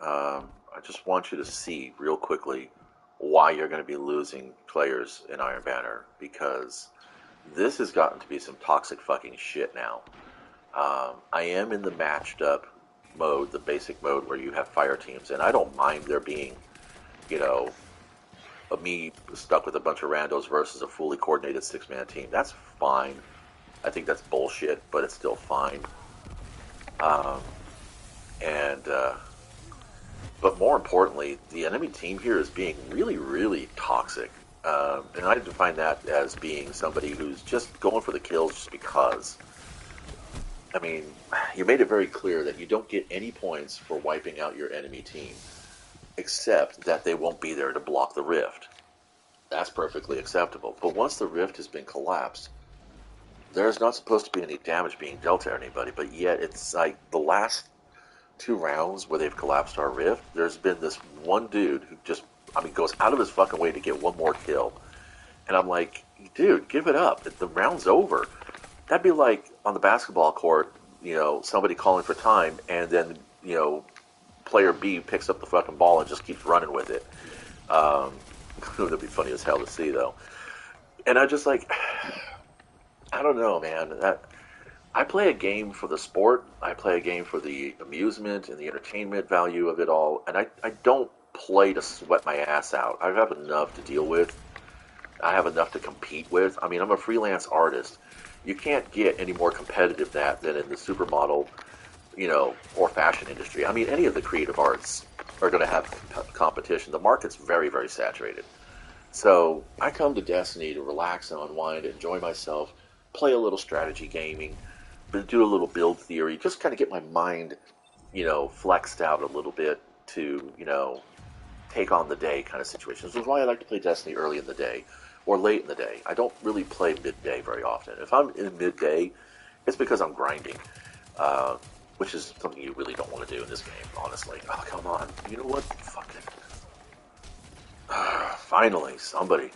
I just want you to see real quickly why you're going to be losing players in Iron Banner because this has gotten to be some toxic fucking shit now. I am in the matched up mode, the basic mode where you have fire teams, and I don't mind there being, you know, me stuck with a bunch of randos versus a fully coordinated six-man team. That's fine. I think that's bullshit, but it's still fine. Um, and But more importantly, the enemy team here is being really, really toxic. And I define that as being somebody who's just going for the kills just because. I mean, you made it very clear that you don't get any points for wiping out your enemy team, except that they won't be there to block the rift. That's perfectly acceptable. But once the rift has been collapsed, there's not supposed to be any damage being dealt to anybody, but yet it's like the last two rounds where they've collapsed our rift, there's been this one dude who just, I mean, goes out of his fucking way to get one more kill. And I'm like, dude, give it up. The round's over. That'd be like on the basketball court, somebody calling for time, and then, player B picks up the fucking ball and just keeps running with it. That'd be funny as hell to see, though. And I just like, I don't know, man. I play a game for the sport. I play a game for the amusement and the entertainment value of it all. And I don't play to sweat my ass out. I have enough to deal with. I have enough to compete with. I mean, I'm a freelance artist. You can't get any more competitive than in the supermodel, or fashion industry. I mean, any of the creative arts are going to have competition. The market's very, very saturated. So I come to Destiny to relax and unwind, enjoy myself, play a little strategy gaming, do a little build theory, just kind of get my mind, flexed out a little bit to, take on the day kind of situations. Which is why I like to play Destiny early in the day or late in the day. I don't really play midday very often. If I'm in midday, it's because I'm grinding, which is something you really don't want to do in this game, honestly. Oh, come on. You know what? Fuck it. Finally, somebody.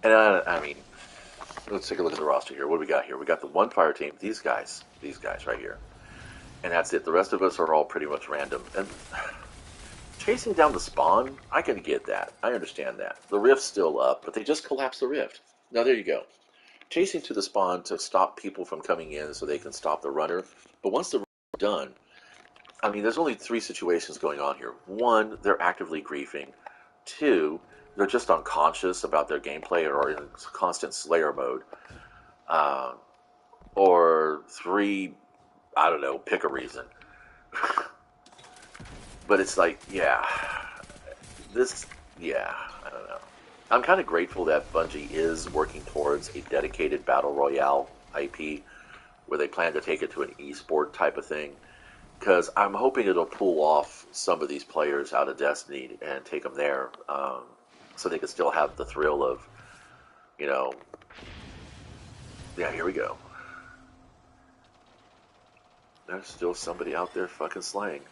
And I mean, let's take a look at the roster here. What do we got here? We got the one fire team. These guys right here. And that's it. The rest of us are all pretty much random. And chasing down the spawn, I can get that. I understand that. The rift's still up, but they just collapsed the rift. Now there you go. Chasing to the spawn to stop people from coming in so they can stop the runner. But once the rift's done, I mean, there's only three situations going on here. One, they're actively griefing. Two, they're just unconscious about their gameplay or in constant Slayer mode. Uh, or three, I don't know, pick a reason. But it's like, I don't know. I'm kind of grateful that Bungie is working towards a dedicated Battle Royale IP where they plan to take it to an esport type of thing. Because I'm hoping it'll pull off some of these players out of Destiny and take them there, so they can still have the thrill of, you know, yeah, here we go. There's still somebody out there fucking slaying.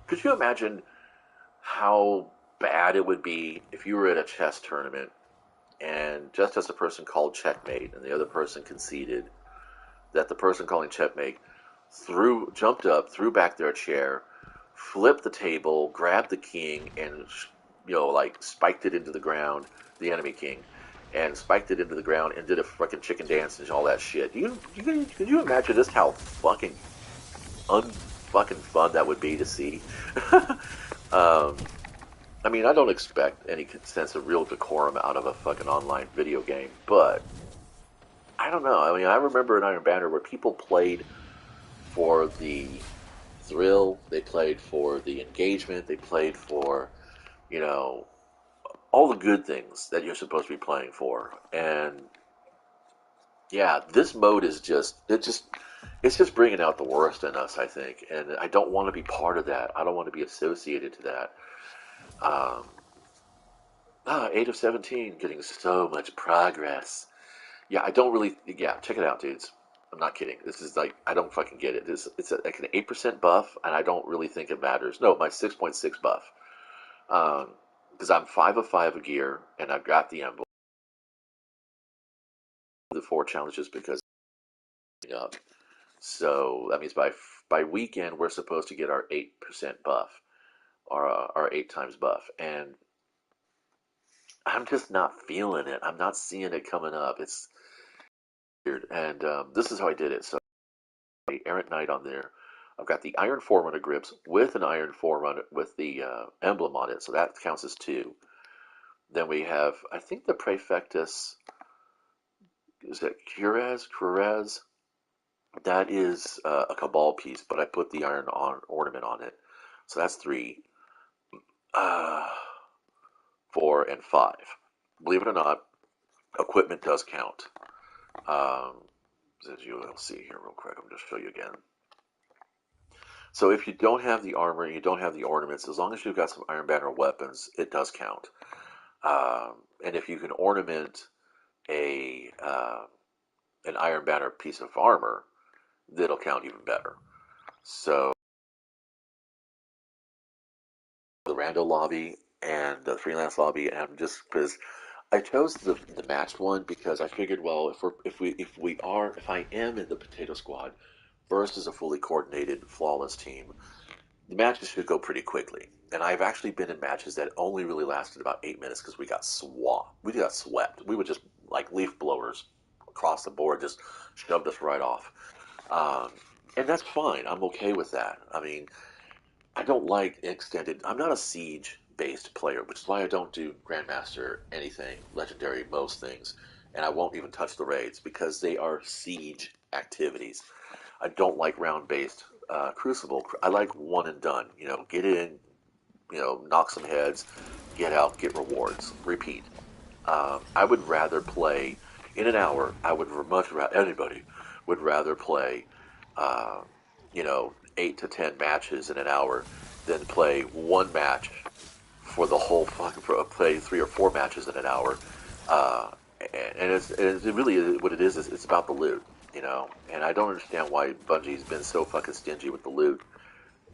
Could you imagine how bad it would be if you were at a chess tournament and just as the person called checkmate and the other person conceded, that the person calling checkmate jumped up, threw back their chair, flipped the table, grabbed the king, and like spiked it into the ground, the enemy king, and spiked it into the ground and did a fucking chicken dance and all that shit. Could you imagine just how fucking unfucking fun that would be to see? um, I mean, I don't expect any sense of real decorum out of a fucking online video game, but I don't know. I mean, I remember in Iron Banner where people played for the thrill, they played for the engagement, they played for, you know, all the good things that you're supposed to be playing for. And yeah, this mode is it's just bringing out the worst in us, I think. And I don't want to be part of that. I don't want to be associated to that. Um, 8 of 17, getting so much progress. Yeah, I don't really. Yeah, check it out, dudes. I'm not kidding. This is like I don't fucking get it. Like an 8% buff, and I don't really think it matters. No, my 6.6 buff. Because I'm 5 of 5 a gear, and I've got the emblem. the 4 challenges because up. So that means by weekend we're supposed to get our 8% buff, our 8 times buff, and I'm just not feeling it. I'm not seeing it coming up. It's weird, and this is how I did it. So Errant Knight on there. I've got the Iron Forerunner grips with an Iron Forerunner with the emblem on it, so that counts as 2. Then we have, I think the Praefectus, is it Cuirass? That is a Cabal piece, but I put the iron ornament on it. So that's 3, uh, 4, and 5. Believe it or not, equipment does count. As you will see here real quick, I'm just show you again. So if you don't have the armor, you don't have the ornaments, as long as you've got some Iron Banner weapons, it does count. And if you can ornament an Iron Banner piece of armor, that'll count even better. So the rando lobby and the freelance lobby, and just because I chose the matched one because I figured, well, if I am in the potato squad versus a fully coordinated flawless team, the matches should go pretty quickly. And I've actually been in matches that only really lasted about 8 minutes because we got swamped. We got swept. We would just like leaf blowers across the board, just shoved us right off. Um, and that's fine. I'm okay with that. I mean, I don't like extended. I'm not a siege based player, which is why I don't do Grandmaster anything, Legendary, most things. And I won't even touch the raids because they are siege activities. I don't like round based Crucible. I like one and done. Get in, knock some heads, get out, get rewards, repeat. I would rather play in an hour. I would much rather anybody would rather play, uh, 8 to 10 matches in an hour than play one match for the whole fucking play 3 or 4 matches in an hour. Uh, and it really is, what it is it's about the loot. And I don't understand why Bungie's been so fucking stingy with the loot.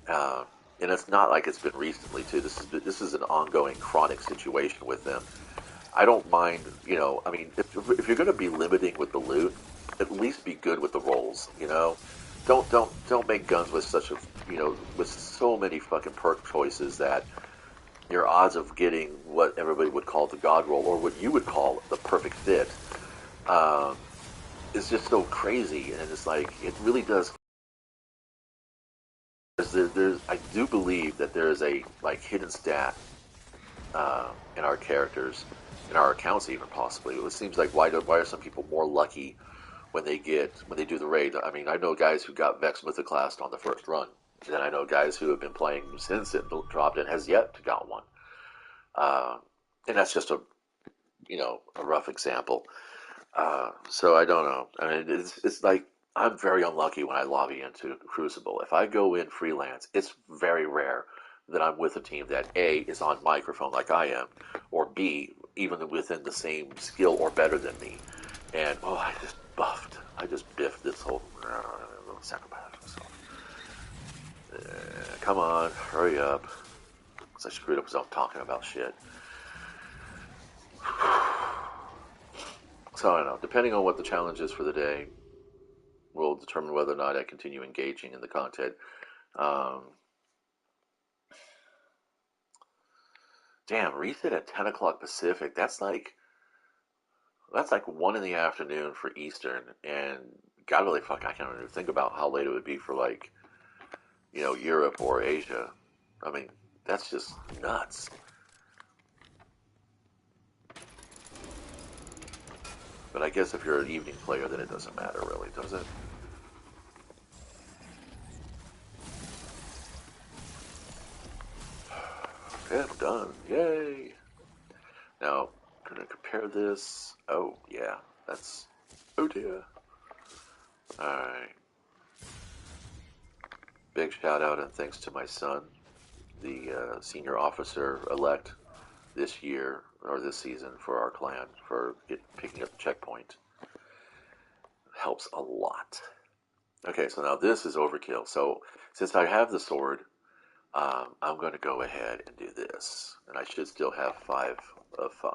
Uh, and it's not like it's been recently too. This is an ongoing chronic situation with them. I don't mind, I mean, if you're going to be limiting with the loot, at least be good with the rolls. Don't make guns with with so many fucking perk choices that your odds of getting what everybody would call the god roll or what you would call the perfect fit um, is just so crazy, and it's like it really does. I do believe that there is a like hidden stat in our characters, in our accounts, even possibly. It seems like why are some people more lucky when they do the raid? I mean, I know guys who got Vex Mythoclast on the first run. Then I know guys who have been playing since it dropped and has yet to got one. Uh, and that's just a rough example. So I don't know. I mean, it's like I'm very unlucky when I lobby into Crucible. If I go in freelance, it's very rare that I'm with a team that A is on microphone like I am, or B even within the same skill or better than me. And I just biffed this whole sacrifice myself. Come on, hurry up, because I screwed up because I'm talking about shit. So I don't know. Depending on what the challenge is for the day, will determine whether or not I continue engaging in the content. Um, Damn, reset at 10 o'clock Pacific. That's like 1 in the afternoon for Eastern, and God really fuck, I can't even think about how late it would be for like Europe or Asia. I mean, that's just nuts. But I guess if you're an evening player, then it doesn't matter really, does it? Okay, I'm done. Yay! Now, I'm gonna compare this. Oh yeah, that's. Oh dear. All right. Big shout out and thanks to my son, the senior officer elect this year or this season for our clan for picking up the checkpoint. Helps a lot. Okay, so now this is overkill. So since I have the sword, I'm going to go ahead and do this, and I should still have 5 of 5.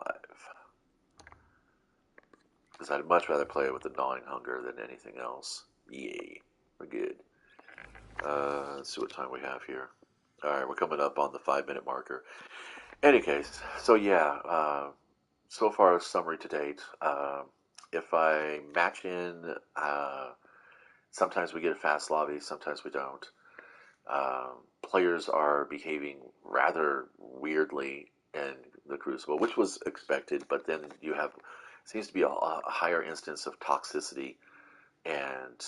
because I'd much rather play it with the gnawing hunger than anything else. Yay, we're good. Let's see what time we have here. All right, we're coming up on the 5 minute marker. Any case, so yeah, so far summary to date. If I match in, sometimes we get a fast lobby, sometimes we don't. Players are behaving rather weirdly in the Crucible, which was expected, but then you have seems to be a higher instance of toxicity and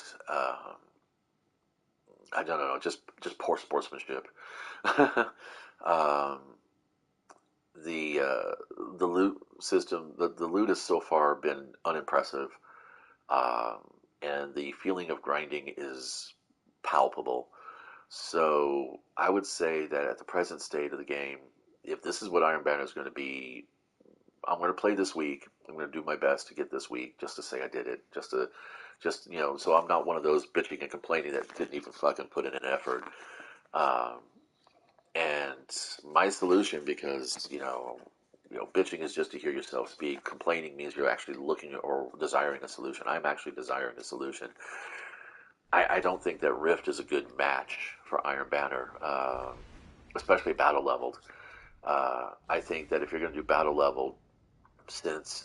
I don't know, just poor sportsmanship. um, the loot system, the loot has so far been unimpressive, um, and the feeling of grinding is palpable. So I would say that at the present state of the game, if this is what Iron Banner is going to be, I'm going to play this week. I'm going to do my best to get this week, just to say I did it, so I'm not one of those bitching and complaining that didn't even fucking put in an effort. Um, and my solution, because bitching is just to hear yourself speak. Complaining means you're actually looking or desiring a solution. I'm actually desiring a solution. I don't think that Rift is a good match for Iron Banner, especially battle leveled. I think that if you're going to do battle level, since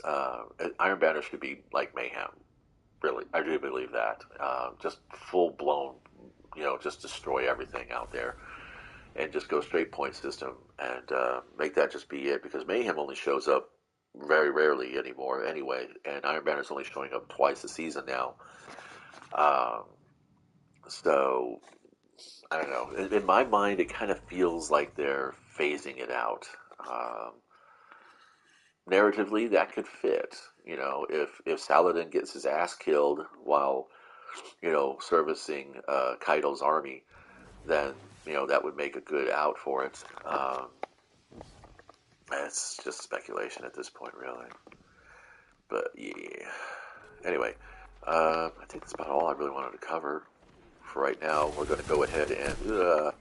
Iron Banner should be like Mayhem, really, I do believe that. Just full blown, just destroy everything out there and just go straight point system and make that just be it. Because Mayhem only shows up very rarely anymore, anyway, and Iron Banner's only showing up twice a season now. Um, so I don't know. In my mind, it kind of feels like they're phasing it out. Um, Narratively, that could fit. If Saladin gets his ass killed while servicing Kaido's army, then that would make a good out for it. It's just speculation at this point, really. But yeah. Anyway, I think that's about all I really wanted to cover for right now. We're going to go ahead and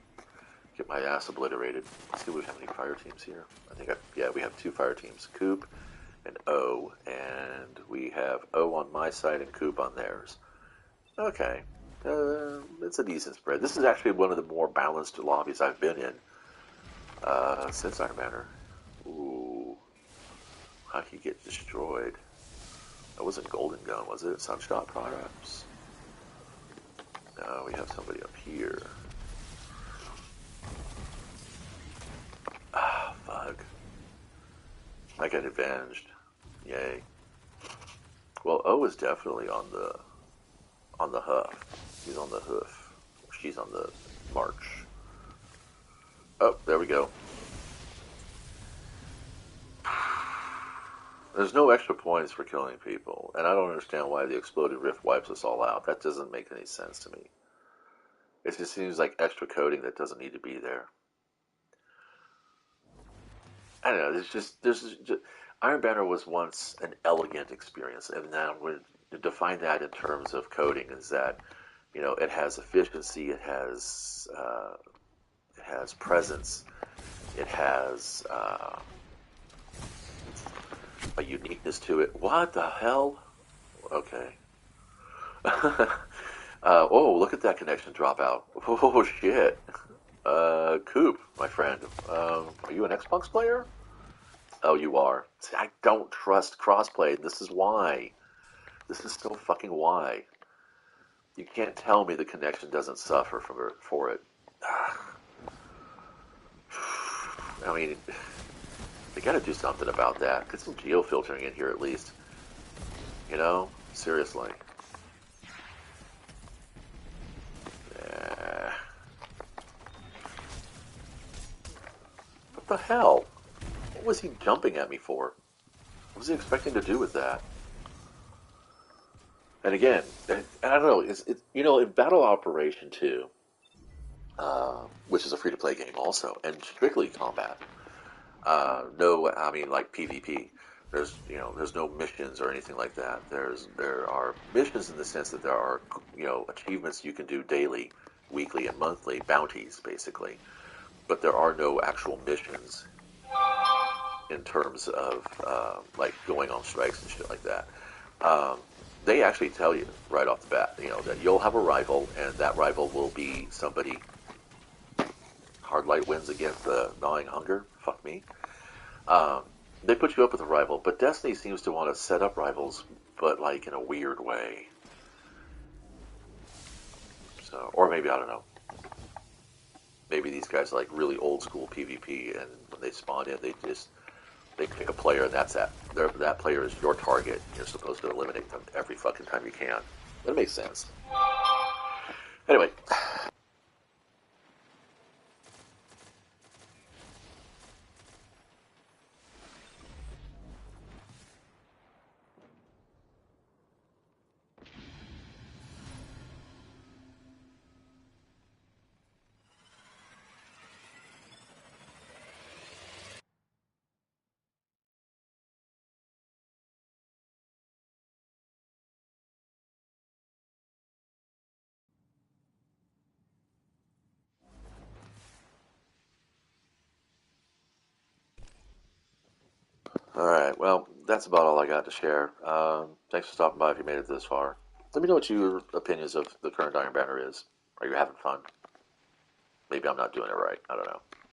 get my ass obliterated. Let's see if we have any fire teams here. We have two fire teams, Coop and O, and we have O on my side and Coop on theirs. Okay, it's a decent spread. This is actually one of the more balanced lobbies I've been in since Iron Banner. Ooh, how'd he get destroyed? That wasn't Golden Gun, was it? Sunshot Products. We have somebody up here. Ah, fuck. I got avenged. Yay. Well, O is definitely on the hoof. He's on the hoof. She's on the march. Oh, there we go. There's no extra points for killing people, and I don't understand why the exploded rift wipes us all out. That doesn't make any sense to me. It just seems like extra coding that doesn't need to be there. I don't know. Iron Banner was once an elegant experience, and now we're to define that in terms of coding is that it has efficiency, it has presence, it has a uniqueness to it. What the hell? Okay. Oh, look at that connection drop out. Oh shit. Coop, my friend, are you an Xbox player? Oh, you are. See, I don't trust crossplay. This is why. This is so fucking why. You can't tell me the connection doesn't suffer for it. I mean, they gotta do something about that. Get some geo-filtering in here at least. Seriously. What the hell? What was he jumping at me for? What was he expecting to do with that? And again, I don't know. In Battle Operation 2, which is a free-to-play game also, and strictly combat. No, I mean like PvP. There's no missions or anything like that. There are missions in the sense that there are achievements you can do daily, weekly, and monthly, bounties basically. But there are no actual missions in terms of like going on strikes and shit like that. um, they actually tell you right off the bat, that you'll have a rival, and that rival will be somebody. Hard light wins against the gnawing hunger. Fuck me. Um, they put you up with a rival, but Destiny seems to want to set up rivals, but like in a weird way. So, or maybe I don't know. Maybe these guys like really old school PvP, and when they spawn in, they pick a player, and that's that. That player is your target. You're supposed to eliminate them every fucking time you can. That makes sense. Anyway, all right. Well, that's about all I got to share. Thanks for stopping by. If you made it this far, let me know what your opinions of the current Iron Banner is. Are you having fun? Maybe I'm not doing it right. I don't know.